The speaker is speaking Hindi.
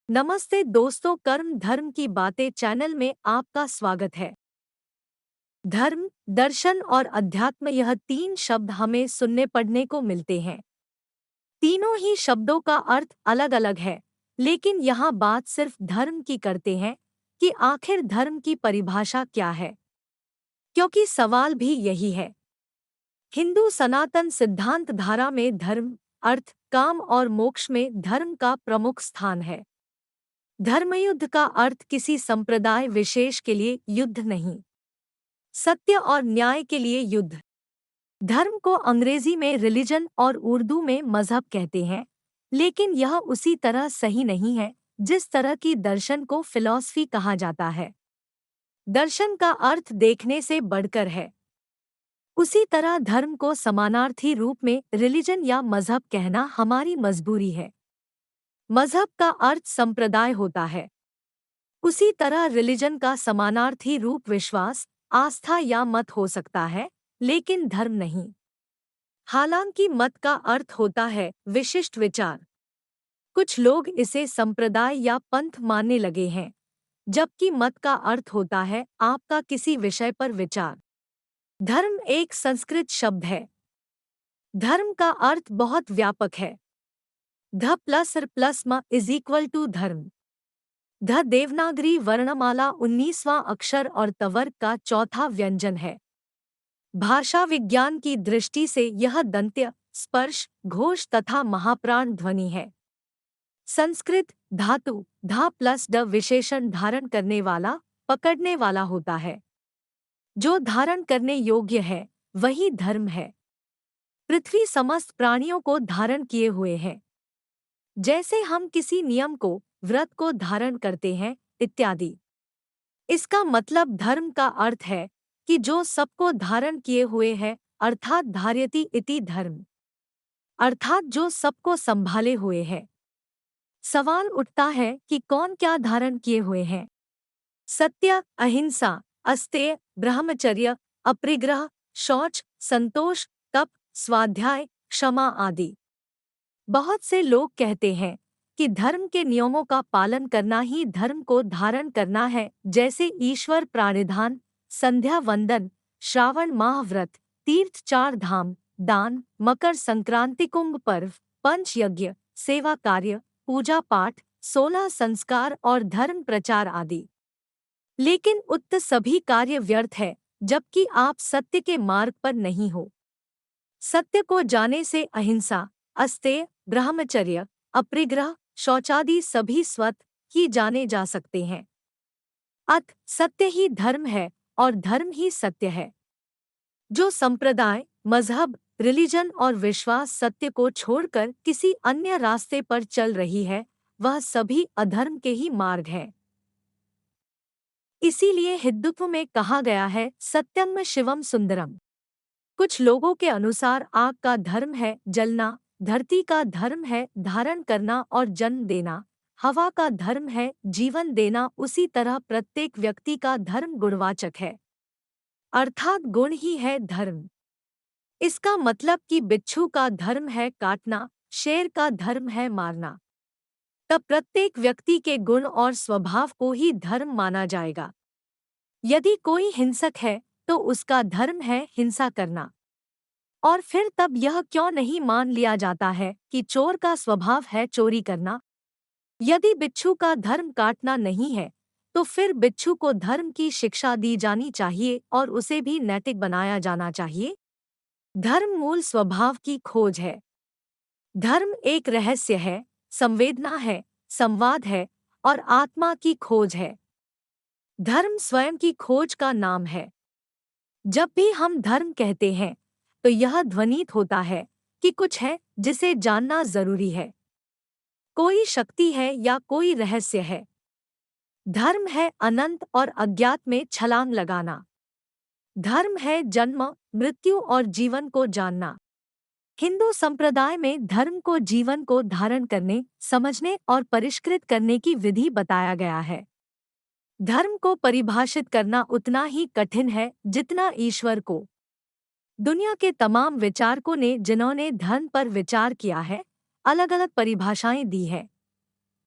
नमस्ते दोस्तों, कर्म धर्म की बातें चैनल में आपका स्वागत है। धर्म, दर्शन और अध्यात्म, यह तीन शब्द हमें सुनने पढ़ने को मिलते हैं। तीनों ही शब्दों का अर्थ अलग अलग है, लेकिन यहाँ बात सिर्फ धर्म की करते हैं कि आखिर धर्म की परिभाषा क्या है, क्योंकि सवाल भी यही है। हिंदू सनातन सिद्धांत धारा में धर्म, अर्थ, काम और मोक्ष में धर्म का प्रमुख स्थान है। धर्मयुद्ध का अर्थ किसी संप्रदाय विशेष के लिए युद्ध नहीं, सत्य और न्याय के लिए युद्ध। धर्म को अंग्रेजी में रिलीजन और उर्दू में मजहब कहते हैं, लेकिन यह उसी तरह सही नहीं है जिस तरह की दर्शन को फिलॉसफी कहा जाता है। दर्शन का अर्थ देखने से बढ़कर है। उसी तरह धर्म को समानार्थी रूप में रिलीजन या मजहब कहना हमारी मजबूरी है। मजहब का अर्थ संप्रदाय होता है। उसी तरह रिलीजन का समानार्थी रूप विश्वास, आस्था या मत हो सकता है, लेकिन धर्म नहीं। हालांकि मत का अर्थ होता है विशिष्ट विचार। कुछ लोग इसे संप्रदाय या पंथ मानने लगे हैं, जबकि मत का अर्थ होता है आपका किसी विषय पर विचार। धर्म एक संस्कृत शब्द है। धर्म का अर्थ बहुत व्यापक है। ध प्लस र प्लस म इज इक्वल टू धर्म। ध देवनागरी वर्णमाला 19वां अक्षर और त वर्ग का चौथा व्यंजन है। भाषा विज्ञान की दृष्टि से यह दंत्य, स्पर्श, घोष तथा महाप्राण ध्वनि है। संस्कृत धातु धा प्लस ड विशेषण धारण करने वाला, पकड़ने वाला होता है। जो धारण करने योग्य है वही धर्म है। पृथ्वी समस्त प्राणियों को धारण किए हुए है। जैसे हम किसी नियम को, व्रत को धारण करते हैं इत्यादि। इसका मतलब धर्म का अर्थ है कि जो सबको धारण किए हुए है, अर्थात धार्यति इति धर्म, अर्थात जो सबको संभाले हुए है। सवाल उठता है कि कौन क्या धारण किए हुए हैं। सत्य, अहिंसा, अस्तेय, ब्रह्मचर्य, अपरिग्रह, शौच, संतोष, तप, स्वाध्याय, क्षमा आदि। बहुत से लोग कहते हैं कि धर्म के नियमों का पालन करना ही धर्म को धारण करना है, जैसे ईश्वर प्राणिधान, संध्या वंदन, श्रावण माह व्रत, तीर्थ, चार धाम, दान, मकर संक्रांति, कुंभ पर्व, पंच यज्ञ, सेवा कार्य, पूजा पाठ, 16 संस्कार और धर्म प्रचार आदि। लेकिन उक्त सभी कार्य व्यर्थ है जबकि आप सत्य के मार्ग पर नहीं हो। सत्य को जाने से अहिंसा, अस्तेय, ब्रह्मचर्य, अपरिग्रह, शौचादि सभी स्वत ही जाने जा सकते हैं। अत सत्य ही धर्म है और धर्म ही सत्य है। जो संप्रदाय, मजहब, रिलीजन और विश्वास सत्य को छोड़कर किसी अन्य रास्ते पर चल रही है, वह सभी अधर्म के ही मार्ग है। इसीलिए हिंदुत्व में कहा गया है सत्यम शिवम सुंदरम। कुछ लोगों के अनुसार आग का धर्म है जलना, धरती का धर्म है धारण करना और जन्म देना, हवा का धर्म है जीवन देना। उसी तरह प्रत्येक व्यक्ति का धर्म गुणवाचक है, अर्थात गुण ही है धर्म। इसका मतलब कि बिच्छू का धर्म है काटना, शेर का धर्म है मारना। तब प्रत्येक व्यक्ति के गुण और स्वभाव को ही धर्म माना जाएगा। यदि कोई हिंसक है तो उसका धर्म है हिंसा करना। और फिर तब यह क्यों नहीं मान लिया जाता है कि चोर का स्वभाव है चोरी करना? यदि बिच्छू का धर्म काटना नहीं है, तो फिर बिच्छू को धर्म की शिक्षा दी जानी चाहिए और उसे भी नैतिक बनाया जाना चाहिए। धर्म मूल स्वभाव की खोज है। धर्म एक रहस्य है, संवेदना है, संवाद है और आत्मा की खोज है। धर्म स्वयं की खोज का नाम है। जब भी हम धर्म कहते हैं तो यह ध्वनित होता है कि कुछ है जिसे जानना जरूरी है। कोई शक्ति है या कोई रहस्य है। धर्म है अनंत और अज्ञात में छलांग लगाना। धर्म है जन्म, मृत्यु और जीवन को जानना। हिंदू संप्रदाय में धर्म को जीवन को धारण करने, समझने और परिष्कृत करने की विधि बताया गया है। धर्म को परिभाषित करना उतना ही कठिन है जितना ईश्वर को। दुनिया के तमाम विचारकों ने जिन्होंने धर्म पर विचार किया है, अलग अलग परिभाषाएं दी है।